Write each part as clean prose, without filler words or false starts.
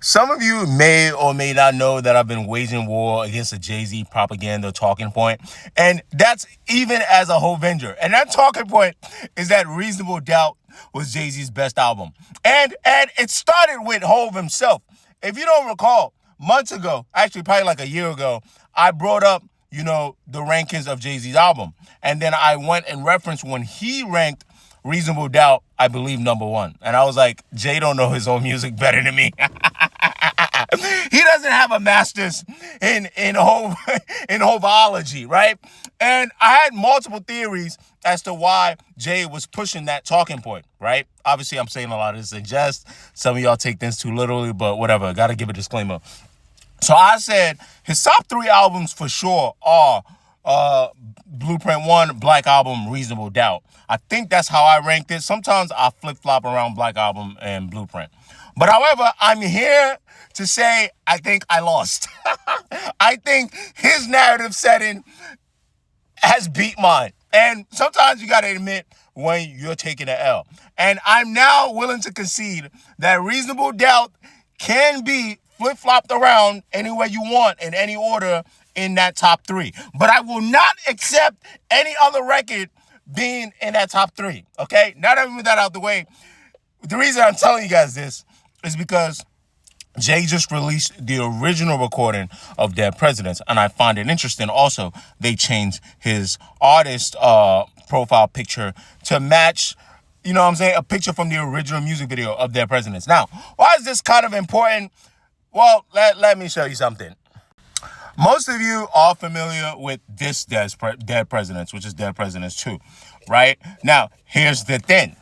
Some of you may or may not know that I've been waging war against the Jay-Z propaganda talking point, and that's even as a whole venger. And that talking point is that Reasonable Doubt was Jay-Z's best album. And it started with Hov himself. If you don't recall, months ago, actually probably like a year ago, I brought up, the rankings of Jay-Z's album. And then I went and referenced when he ranked Reasonable Doubt, I believe, #1. And I was like, Jay don't know his own music better than me. He doesn't have a master's in Hovology, right? And I had multiple theories as to why Jay was pushing that talking point, right? Obviously, I'm saying a lot of this in jest. Some of y'all take this too literally, but whatever. Got to give a disclaimer. So I said his top 3 albums for sure are Blueprint 1, Black Album, Reasonable Doubt. I think that's how I ranked it. Sometimes I flip-flop around Black Album and Blueprint. But however, I'm here to say I think I lost. I think his narrative setting has beat mine. And sometimes you got to admit when you're taking an L. And I'm now willing to concede that Reasonable Doubt can be flip-flopped around any way you want in any order in that top 3. But I will not accept any other record being in that top 3, okay? Now that we move that out the way, the reason I'm telling you guys this is because Jay just released the original recording of Dead Presidents, and I find it interesting. Also, they changed his artist profile picture to match, a picture from the original music video of Dead Presidents. Now, why is this kind of important? Well, let me show you something. Most of you are familiar with this Dead Presidents, which is Dead Presidents 2, right? Now, here's the thing.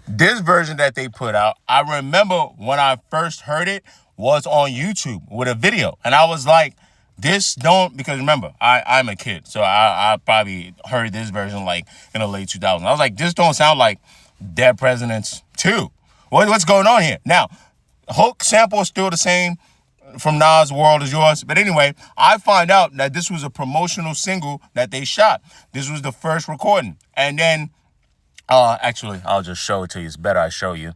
This version that they put out, I remember when I first heard it was on YouTube with a video. And I was like, because remember, I'm a kid. So I probably heard this version like in the late 2000s. I was like, this don't sound like Dead Presidents 2. What's going on here? Now, hook sample is still the same from Nas' World Is Yours. But anyway, I find out that this was a promotional single that they shot. This was the first recording. And then, actually, I'll just show it to you. It's better I show you.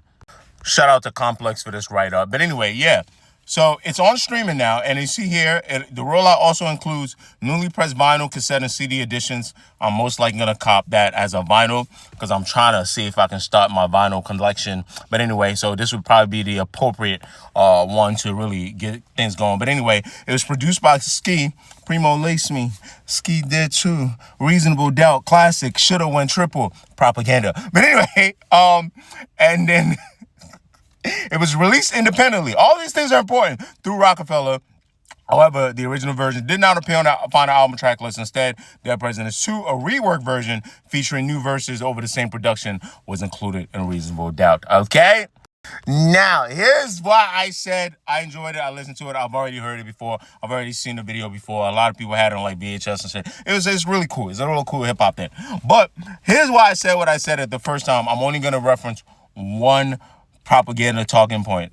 Shout out to Complex for this write-up. But anyway, yeah. So it's on streaming now, and you see here, the rollout also includes newly pressed vinyl, cassette, and CD editions. I'm most likely going to cop that as a vinyl because I'm trying to see if I can start my vinyl collection. But anyway, so this would probably be the appropriate one to really get things going. But anyway, it was produced by Ski, Primo Lace Me, Ski did too, Reasonable Doubt, Classic, Shoulda Went Triple, Propaganda. But anyway, and then... It was released independently. All these things are important through Rockefeller. However, the original version did not appear on the final album track list. Instead, Dead Presidents 2, a rework version featuring new verses over the same production, was included in Reasonable Doubt. Okay? Now, here's why I said I enjoyed it. I listened to it. I've already heard it before. I've already seen the video before. A lot of people had it on like VHS and shit. It's really cool. It's a real cool hip hop thing. But here's why I said what I said at the first time. I'm only going to reference one propaganda talking point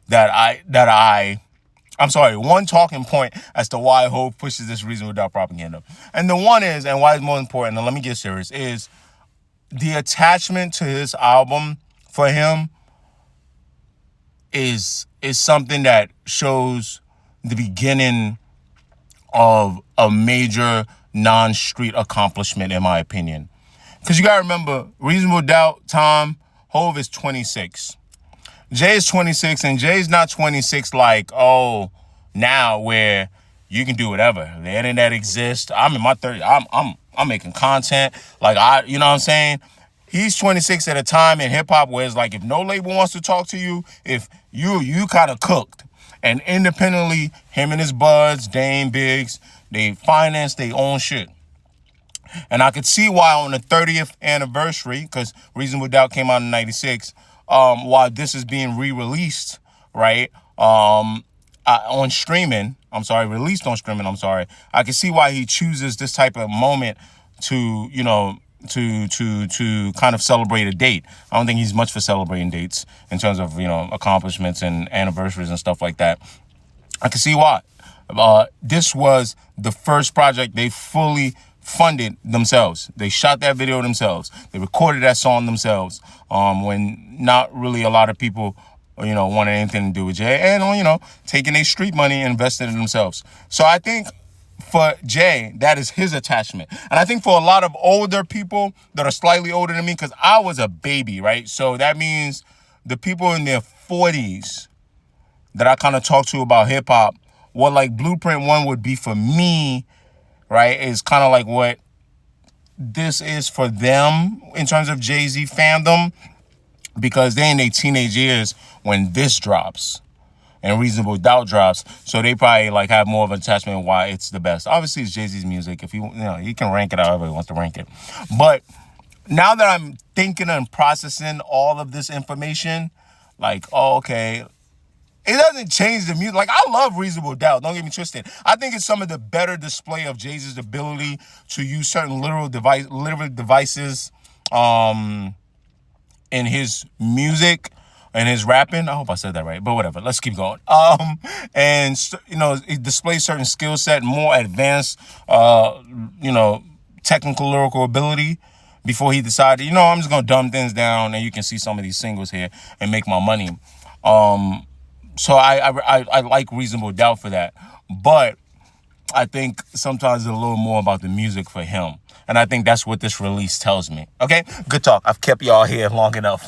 one talking point as to why Hov pushes this Reasonable Doubt propaganda. And the one is, and why it's more important, and let me get serious, is the attachment to his album for him is something that shows the beginning of a major non-street accomplishment, in my opinion. Because you got to remember, Reasonable Doubt time, Hov is 26. Jay is 26, and Jay's not 26 like, now where you can do whatever. The internet exists. I'm in my 30s. I'm making content. Like, you know what I'm saying? He's 26 at a time in hip-hop where it's like, if no label wants to talk to you, if you kind of cooked. And independently, him and his buds, Dame, Biggs, they finance their own shit. And I could see why on the 30th anniversary, because Reasonable Doubt came out in 96, while this is being re-released, right, on streaming, released on streaming, I can see why he chooses this type of moment to, to kind of celebrate a date. I don't think he's much for celebrating dates in terms of, accomplishments and anniversaries and stuff like that. I can see why. This was the first project they fully funded themselves. They shot that video themselves. They recorded that song themselves. When not really a lot of people wanted anything to do with Jay, and taking their street money and investing in themselves. So I think for Jay, that is his attachment. And I think for a lot of older people that are slightly older than me, because I was a baby, right? So that means the people in their 40s that I kind of talk to about hip hop, what like Blueprint 1 would be for me, right, is kind of like what this is for them in terms of Jay-Z fandom, because they're in their teenage years when this drops and Reasonable Doubt drops. So they probably like have more of an attachment why it's the best. Obviously, it's Jay-Z's music. If he can rank it however he wants to rank it. But now that I'm thinking and processing all of this information, like, oh, okay, it doesn't change the music. Like, I love Reasonable Doubt. Don't get me twisted. I think it's some of the better display of Jay-Z's ability to use certain literal devices in his music and his rapping. I hope I said that right, but whatever. Let's keep going. And it displays certain skill set, more advanced, technical lyrical ability. Before he decided, I'm just gonna dumb things down, and you can see some of these singles here and make my money. So I like Reasonable Doubt for that, but I think sometimes it's a little more about the music for him. And I think that's what this release tells me. Okay, good talk. I've kept y'all here long enough.